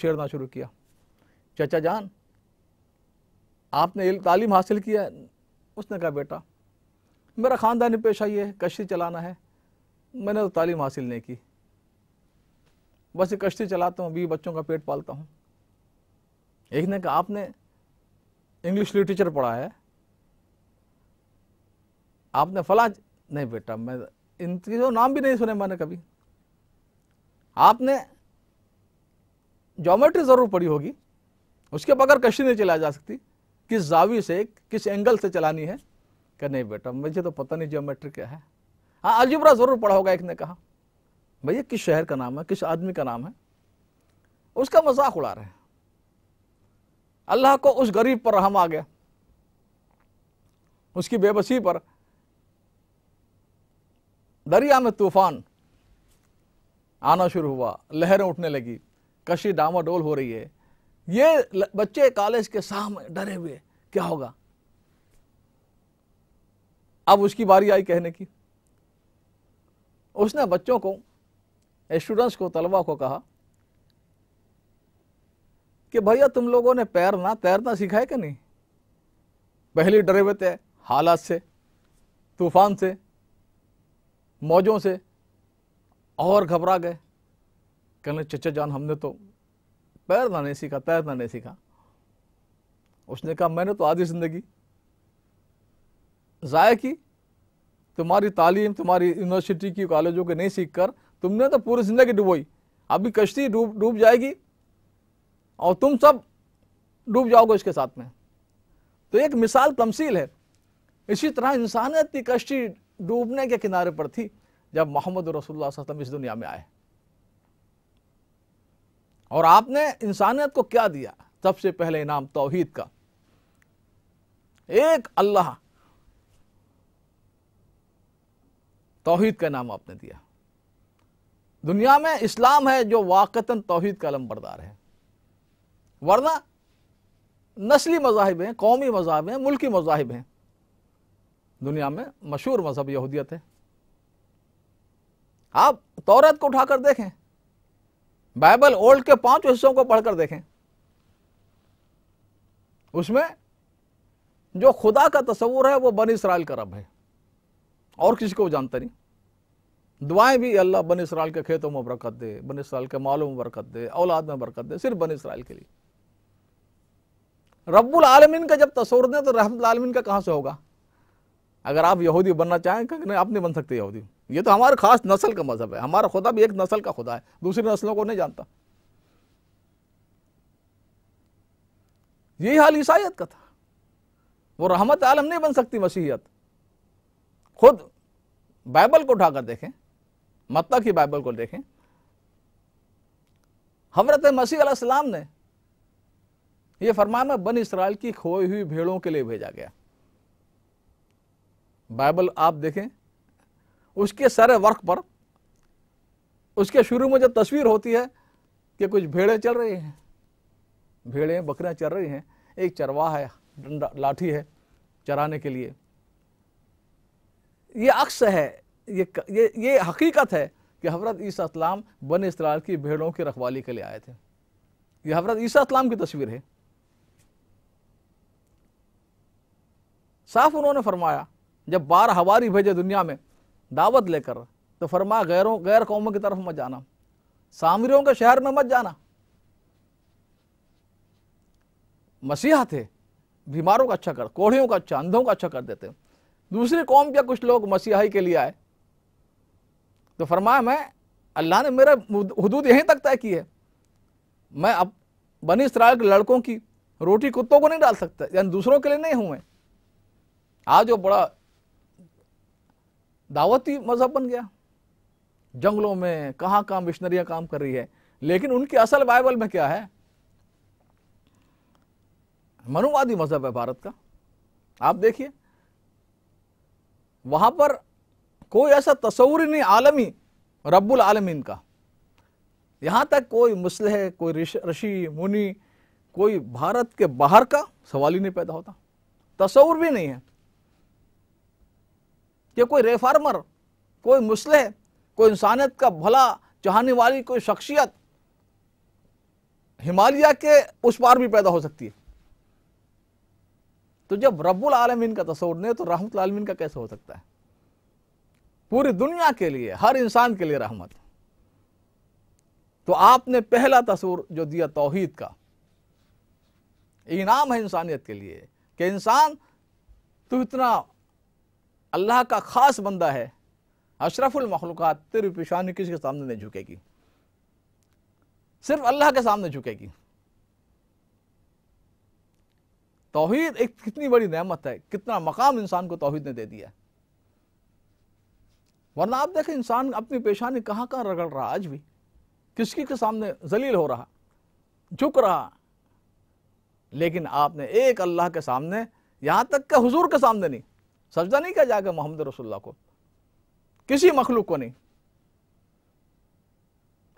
छेड़ना शुरू किया, चचा जान आपने तालीम हासिल किया है? उसने कहा बेटा मेरा ख़ानदानी पेशा ये है, कश्ती चलाना है, मैंने तो तालीम हासिल नहीं की, बस ये कश्ती चलाता हूँ, 20 बच्चों का पेट पालता हूँ। एक ने कहा आपने इंग्लिश लिटरेचर पढ़ा है, आपने फला, नहीं बेटा मैं इनके जो नाम भी नहीं सुने मैंने कभी। आपने ज्योमेट्री ज़रूर पढ़ी होगी, उसके बगैर कश्ती नहीं चलाई जा सकती, किस जावी से किस एंगल से चलानी है? कि नहीं बेटा मुझे तो पता नहीं ज्योमेट्री क्या है। हाँ अलजेब्रा ज़रूर पढ़ा होगा। एक ने कहा भैया किस शहर का नाम है, किस आदमी का नाम है? उसका मजाक उड़ा रहे हैं। अल्लाह को उस गरीब पर रहम आ गया, उसकी बेबसी पर। दरिया में तूफान आना शुरू हुआ, लहरें उठने लगी, कश्ती डामाडोल हो रही है। ये बच्चे कॉलेज के सामने डरे हुए, क्या होगा? अब उसकी बारी आई कहने की। उसने बच्चों को, स्टूडेंट्स को, तलबा को कहा कि भैया तुम लोगों ने तैरना सीखा है कि नहीं? पहले डरे हुए थे हालात से, तूफान से, मौजों से, और घबरा गए। कहने चचा जान हमने तो तैरना नहीं सीखा। उसने कहा मैंने तो आधी जिंदगी ज़ाया की, तुम्हारी तालीम, तुम्हारी यूनिवर्सिटी की, कॉलेजों के नहीं सीख कर तुमने तो पूरी जिंदगी डुबोई। अभी कश्ती डूब जाएगी और तुम सब डूब जाओगे इसके साथ में। तो एक मिसाल, तमसील है। इसी तरह इंसानियत की कश्ती डूबने के किनारे पर थी जब मोहम्मद रसूलुल्लाह सल्लल्लाहु अलैहि वसल्लम इस दुनिया में आए। और आपने इंसानियत को क्या दिया? सबसे पहले इनाम तौहीद का, एक अल्लाह, तौहीद का नाम आपने दिया। दुनिया में इस्लाम है जो वाक़तन तौहीद का अलमबरदार है, वरना नस्ली मज़ाहिब हैं, कौमी मज़ाहिब हैं, मुल्की मज़ाहिब हैं। दुनिया में मशहूर मज़हब यहूदियत है। आप तौरात को उठाकर देखें, बाइबल ओल्ड के 5 हिस्सों को पढ़कर देखें, उसमें जो खुदा का तस्वुर है वो बनी इसराइल का रब है, और किसी को जानता नहीं। दुआएं भी अल्लाह बनी इसराइल के खेतों में बरकत दे, बनी इसराइल के मालों में बरकत दे, औलाद में बरकत दे, सिर्फ बनी इसराइल के लिए। रब्बुल आलमीन का जब तस्वुर दें तो रहमतुल आलमीन का कहां से होगा? अगर आप यहूदी बनना चाहें कि नहीं, आप नहीं बन सकते यहूदी। ये तो हमारे खास नस्ल का मजहब है, हमारा खुदा भी एक नस्ल का खुदा है, दूसरी नस्लों को नहीं जानता। यही हाल ईसाइयत का था। वो रहमत आलम नहीं बन सकती मसीहियत। खुद बाइबल को उठाकर देखें, मत्ता की बाइबल को देखें, हज़रत मसीह अलैहिस्सलाम ने यह फरमाया मैं बनी इसराइल की खोई हुई भेड़ों के लिए भेजा गया। बाइबल आप देखें, उसके सारे वर्क पर उसके शुरू में जो तस्वीर होती है कि कुछ भेड़ें चल रही हैं, भेड़ें बकरियां चल रही हैं, एक चरवाहा है, डंडा लाठी है चराने के लिए। ये अक्स है, ये हकीकत है कि हज़रत ईसा इस्लाम बनी इसराइल की भेड़ों की रखवाली के लिए आए थे। ये हज़रत ईसा इस्लाम की तस्वीर है। साफ उन्होंने फरमाया, जब 12 हवारी भेजे दुनिया में दावत लेकर, तो फरमाया गैर कौमों की तरफ मत जाना, सामरियों के शहर में मत जाना। मसीहा थे, बीमारों का अच्छा कर, कोढ़ियों का अच्छा, अंधों का अच्छा कर देते। दूसरी कौम के कुछ लोग मसीहाई के लिए आए, तो फरमाया मैं, अल्लाह ने मेरा हुदूद यहीं तक तय की है, मैं अब बनी इसराइल के लड़कों की रोटी कुत्तों को नहीं डाल सकता, यानी दूसरों के लिए नहीं हूं मैं। आज वो बड़ा दावती मजहब बन गया, जंगलों में कहां कहां मिशनरियां काम कर रही है, लेकिन उनकी असल बाइबल में क्या है? मनुवादी मजहब है भारत का। आप देखिए, वहां पर कोई ऐसा तस्वुर ही नहीं आलमी रब्बुल आलमीन का। यहां तक कोई मुस्लिह, कोई ऋषि मुनि, कोई भारत के बाहर का सवाल ही नहीं पैदा होता, तस्वुर भी नहीं है कि कोई रेफार्मर, कोई मुस्लिह, कोई इंसानियत का भला चाहने वाली कोई शख्सियत ہمالیہ کے اس پار بھی پیدا ہو سکتی ہے۔ تو جب رب العالمین کا تصور نہیں تو رحمت العالمین کا کیسے ہو سکتا ہے؟ پوری دنیا کے لیے، ہر انسان کے لیے رحمت۔ تو آپ نے پہلا تصور جو دیا توحید کا، انعام ہے انسانیت کے لیے کہ انسان تو اتنا اللہ کا خاص بندہ ہے، اشرف المخلوقات، تیری پیشانی کسی کے سامنے نہیں جھکے گی، صرف اللہ کے سامنے جھکے گی۔ توحید ایک کتنی بڑی نعمت ہے، کتنا مقام انسان کو توحید نے دے دیا ہے۔ ورنہ آپ دیکھیں انسان اپنی پیشانی کہاں کہاں رگڑ رہا، آج بھی کس کے سامنے ذلیل ہو رہا، جھک رہا، لیکن آپ نے ایک اللہ کے سامنے، یہاں تک کہ حضور کے سامنے نہیں، سجدہ نہیں کیا جا کے محمد رسول اللہ کو، کسی مخلوق کو نہیں۔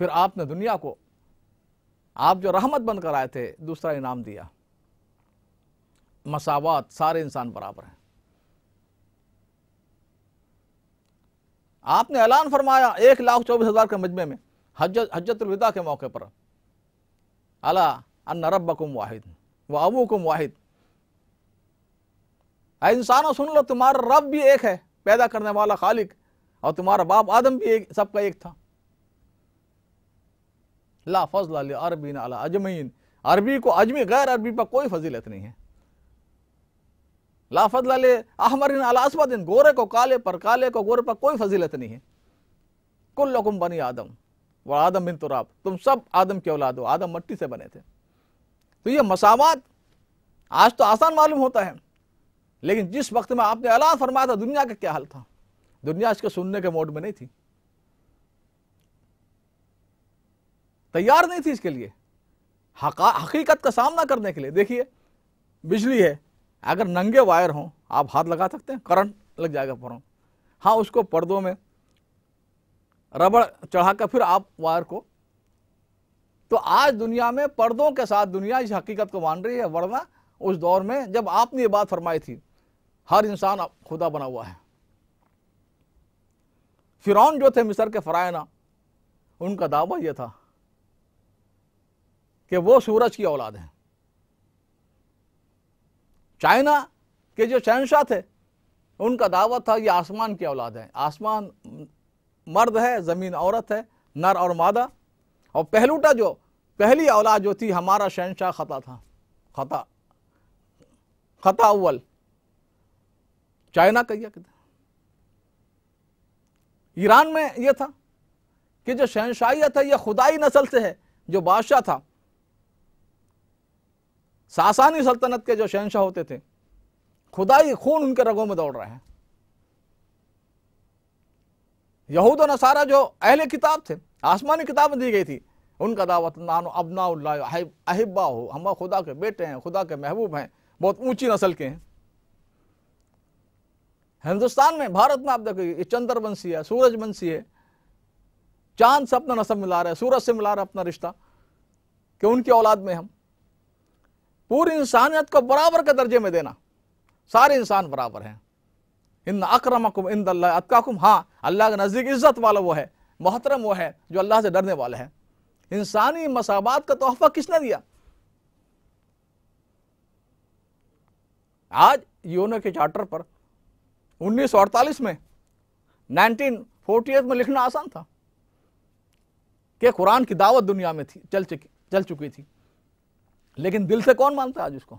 پھر آپ نے دنیا کو، آپ جو رحمت بن کر آئے تھے، دوسرا انعام دیا، مساوات، سارے انسان برابر ہیں۔ آپ نے اعلان فرمایا 1,24,000 کے مجمع میں حجۃ الوداع کے موقع پر، الا ان ربکم واحد و ابوکم واحد، اے انسانوں سن لو، تمہارا رب بھی ایک ہے، پیدا کرنے والا خالق، اور تمہارا باپ آدم بھی ایک، سب کا ایک تھا۔ لا فضل لعربین علی اجمعین، عربی کو اجمی غیر عربی پر کوئی فضیلت نہیں ہے۔ لا فضل لاحمر علی اسود، گورے کو کالے پر، کالے کو گورے پر کوئی فضیلت نہیں ہے۔ کلکم بنی آدم و آدم من تراب، تم سب آدم کے اولاد ہو، آدم مٹی سے بنے تھے۔ تو یہ مساوات آج تو آسان معلوم ہوتا ہے، لیکن جس وقت میں آپ نے اعلان فرمایا تھا، دنیا کا کیا حال تھا؟ دنیا اس کے سننے کے موڈ میں نہیں تھی، تیار نہیں تھی اس کے لیے، حقیقت کا سامنا کرنے کے لیے۔ دیکھیے بجلی ہے، اگر ننگے وائر ہوں آپ ہاتھ لگا سکتے ہیں، کرنٹ لگ جائے گا فوراً۔ ہاں، اس کو پردوں میں ربڑ چڑھا کر پھر آپ وائر کو، تو آج دنیا میں پردوں کے ساتھ دنیا اس حقیقت کو مان رہی ہے، ورنہ اس دور میں جب آپ نے یہ بات فرمائی تھی، ہر انسان خدا بنا ہوا ہے۔ فرعون جو تھے مصر کے فرعونہ، ان کا دعویٰ یہ تھا کہ وہ سورج کی اولاد ہیں۔ چائنا کے جو شہنشاہ تھے، ان کا دعویٰ تھا یہ آسمان کی اولاد ہے، آسمان مرد ہے، زمین عورت ہے، نر اور مادہ۔ اور پہلوٹا جو پہلی اولاد جو تھی، ہمارا شہنشاہ خطا تھا، خطا اول چائنا کا۔ یہ ایران میں یہ تھا کہ جو شہنشاہیت ہے یہ خدائی نسل سے ہے، جو بادشاہ تھا، ساسانی سلطنت کے جو شہنشاہ ہوتے تھے، خدائی خون ان کے رگوں میں دوڑ رہے ہیں۔ یہود و نصارہ جو اہل کتاب تھے، آسمانی کتاب دی گئی تھی، ان کا دعوت نانو ابناء اللہ احبا ہو، ہم خدا کے بیٹے ہیں، خدا کے محبوب ہیں، بہت اونچی نسل کے ہیں۔ ہندوستان میں، بھارت میں آپ دیکھیں یہ چندر ونشی ہے، سورج ونشی ہے، چاند سے اپنا نسب ملا رہا ہے، سورج سے ملا رہا ہے اپنا رشتہ، کہ ان کی اولاد میں ہم۔ پوری انسانیت کو برابر کے درجے میں دینا، سارے انسان برابر ہیں۔ ان اکرمکم عند اللہ اتقاکم، ہاں اللہ کے نزدیک عزت والا وہ ہے، محترم وہ ہے جو اللہ سے ڈرنے والا ہے۔ انسانی مساوات کا تحفہ کس نے دیا؟ آج یونو کے چارٹر پر 1948 میں 1948 میں لکھنا آسان تھا کہ قرآن کی دعوت دنیا میں تھی، چل چکی تھی، لیکن دل سے کون مانتا ہے آج اس کو؟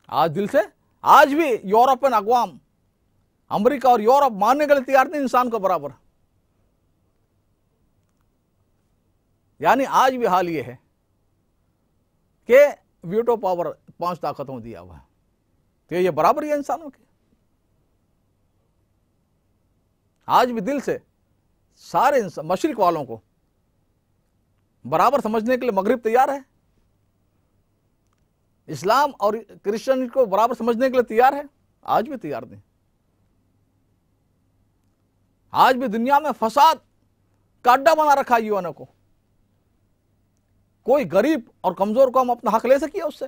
آج دل سے، آج بھی یورپین اقوام، امریکہ اور یورپ ماننے کے لیے تیار نہیں انسان کو برابر۔ یعنی آج بھی حال یہ ہے کہ ویٹو پاور 5 طاقتوں دیا ہوا ہے، تو یہ برابر ہے انسانوں کی۔ آج بھی دل سے سارے مشرق والوں کو برابر سمجھنے کے لیے مغرب تیار ہے، اسلام اور کرسچن کو برابر سمجھنے کے لیے تیار ہے، آج بھی تیار نہیں۔ آج بھی دنیا میں فساد کا اڈا بنا رکھا ہے یونو کو۔ کوئی غریب اور کمزور کو ہم اپنا حق لے سکیے اس سے؟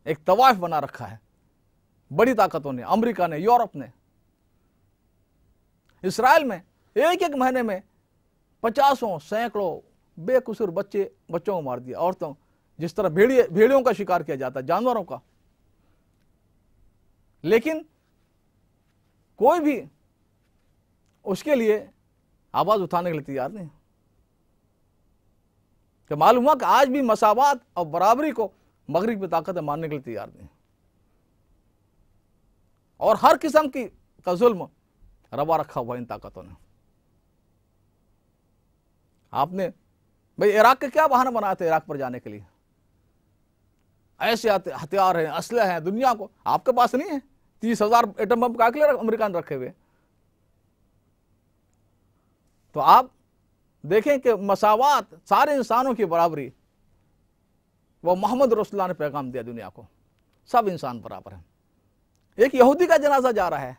ایک طوائف بنا رکھا ہے بڑی طاقتوں نے، امریکہ نے، یورپ نے۔ اسرائیل میں ایک ایک مہینے میں 50 सैकड़ों बेकसूर बच्चों को मार दिया, औरतों, जिस तरह भेड़ियों का शिकार किया जाता है, जानवरों का। लेकिन कोई भी उसके लिए आवाज उठाने के लिए तैयार नहीं। तो मालूम हुआ कि आज भी मसावात और बराबरी को मगरिब की ताकत मानने के लिए तैयार नहीं, और हर किस्म का जुल्म रवा रखा हुआ इन ताकतों ने। आपने भाई इराक के क्या बहाना बनाया था इराक पर जाने के लिए? ऐसे हथियार हैं, असलहे हैं दुनिया को, आपके पास नहीं है? 30,000 एटम बम का लिए अमेरिका ने रखे हुए। तो आप देखें कि मसावात, सारे इंसानों की बराबरी, वो मोहम्मद रसूलुल्लाह ने पैगाम दिया दुनिया को, सब इंसान बराबर हैं। एक यहूदी का जनाजा जा रहा है,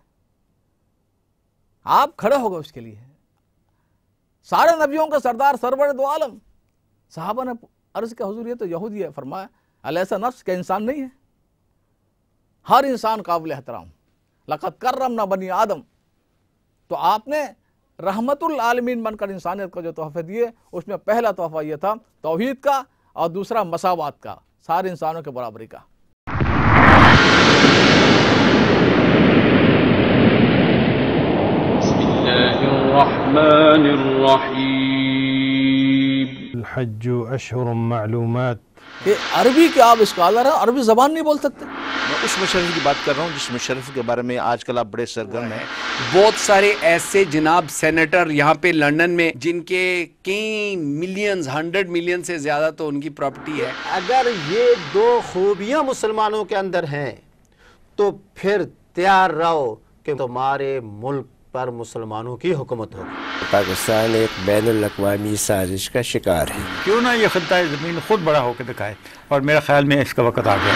आप खड़े हो गए उसके लिए। सारे नबियों का सरदार सरवर दो आलम, साहबा ने अर्ज किया हुजूर ये तो यहूदी है। फरमाया अलैसा नफ्स के इंसान नहीं है? हर इंसान काबिल एहतराम, लक़द कर्रमना बनी आदम। तो आपने रहमतुल आलमीन बनकर इंसानियत को जो तोहफे दिए, उसमें पहला तोहफा यह था तौहीद का, और दूसरा मसावात का, सारे इंसानों के बराबरी का। हज्जु अशहुरुम मालूमात। कि अरबी के आप स्कॉलर हैं, अरबी जबान नहीं बोल सकते? मैं उस मुशर्रफ की बात कर रहा हूँ जिस मुशर्रफ के बारे में आजकल आप बड़े सरगर्म हैं। बहुत सारे ऐसे जनाब सेनेटर यहाँ पे लंदन में, जिनके कई मिलियंस, 100 मिलियन से ज्यादा तो उनकी प्रॉपर्टी है। अगर ये दो खूबियां मुसलमानों के अंदर हैं तो फिर तैयार रहो कि तुम्हारे मुल्क पर मुसलमानों की हुकूमत होगी। पाकिस्तान एक बैनुल अक़वामी साजिश का शिकार है। क्यों ना ये खित्ता ज़मीन खुद बड़ा होकर दिखाए, और मेरा ख्याल में इसका वक्त आ गया।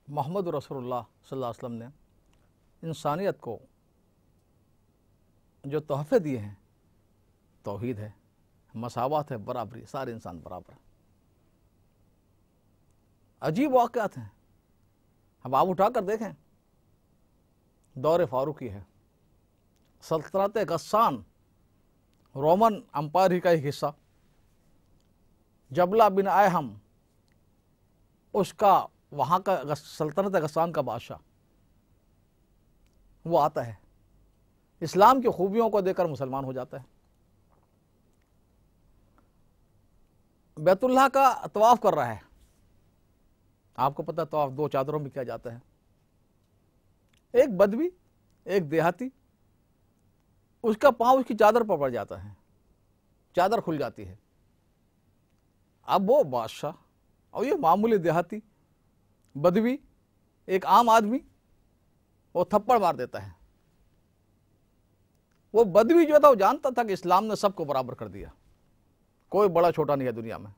मोहम्मद रसूलुल्लाह सल्लल्लाहु अलैहि वसल्लम ने इंसानियत को जो तोहफे दिए हैं, तौहीद है, मसावत है, बराबरी, सारे इंसान बराबर। अजीब वाक़यात हैं, अब आप उठा कर देखें। दौर फारूकी है, सल्तनत गस्सान, रोमन अम्पायर का एक हिस्सा, जबला बिन आयहम उसका, वहाँ का सल्तनत गस्सान का बादशाह, वो आता है, इस्लाम की खूबियों को देखकर मुसलमान हो जाता है। बैतुल्लाह का तवाफ कर रहा है, आपको पता है तवाफ 2 चादरों में किया जाता है। एक बदवी, एक देहाती, उसका पांव उसकी चादर पर पड़ जाता है, चादर खुल जाती है। अब वो बादशाह और ये मामूली देहाती, बदवी, एक आम आदमी, वो थप्पड़ मार देता है। वो बदवी जो था वो जानता था कि इस्लाम ने सबको बराबर कर दिया, कोई बड़ा छोटा नहीं है दुनिया में,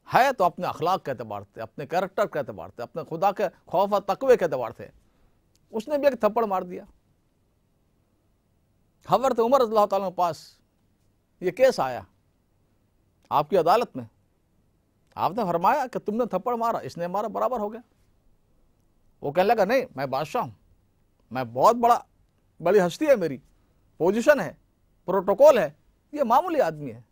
है तो अपने अखलाक के एतबार से, अपने कैरेक्टर के एतबार से, अपने खुदा के खौफ और तकवे के एतबार से उसने भी एक थप्पड़ मार दिया। हज़रत उमर रज़ियल्लाहु ताला के पास ये केस आया आपकी अदालत में, आपने फरमाया कि तुमने थप्पड़ मारा, इसने मारा, बराबर हो गया। वो कहने लगा नहीं, मैं बादशाह हूँ, मैं बहुत बड़ी हस्ती है, मेरी पोजीशन है, प्रोटोकॉल है, ये मामूली आदमी है।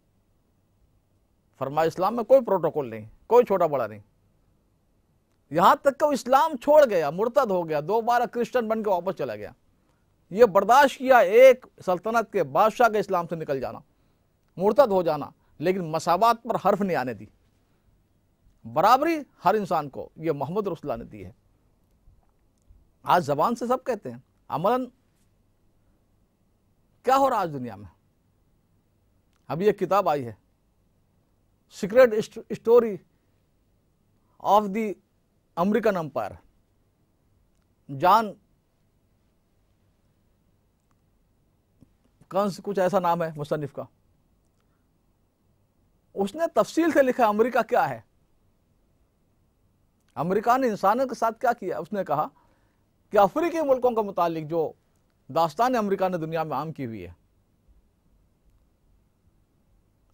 फरमाया इस्लाम में कोई प्रोटोकॉल नहीं, कोई छोटा बड़ा नहीं। यहां तक कि वो इस्लाम छोड़ गया, मुर्तद हो गया, 2 बार क्रिश्चियन बन के वापस चला गया। ये बर्दाश्त किया एक सल्तनत के बादशाह के इस्लाम से निकल जाना, मुर्तद हो जाना, लेकिन मसावात पर हर्फ नहीं आने दी। बराबरी हर इंसान को ये मोहम्मद रसूलुल्लाह ने दी है। आज जबान से सब कहते हैं, अमलन क्या हो रहा आज दुनिया में? अभी एक किताब आई है, secret story of the American empire, John कंस कुछ ऐसा नाम है मुसन्निफ का। उसने तफसील से लिखा अमेरिका क्या है, अमेरिका ने इंसानों के साथ क्या किया। उसने कहा कि अफ्रीकी मुल्कों के मुतालिक जो दास्तान अमेरिका ने दुनिया में आम की हुई है,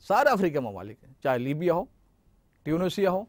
सारे अफ्रीकी ममालिक हैं, चाहे लीबिया हो, ट्यूनिसिया हो,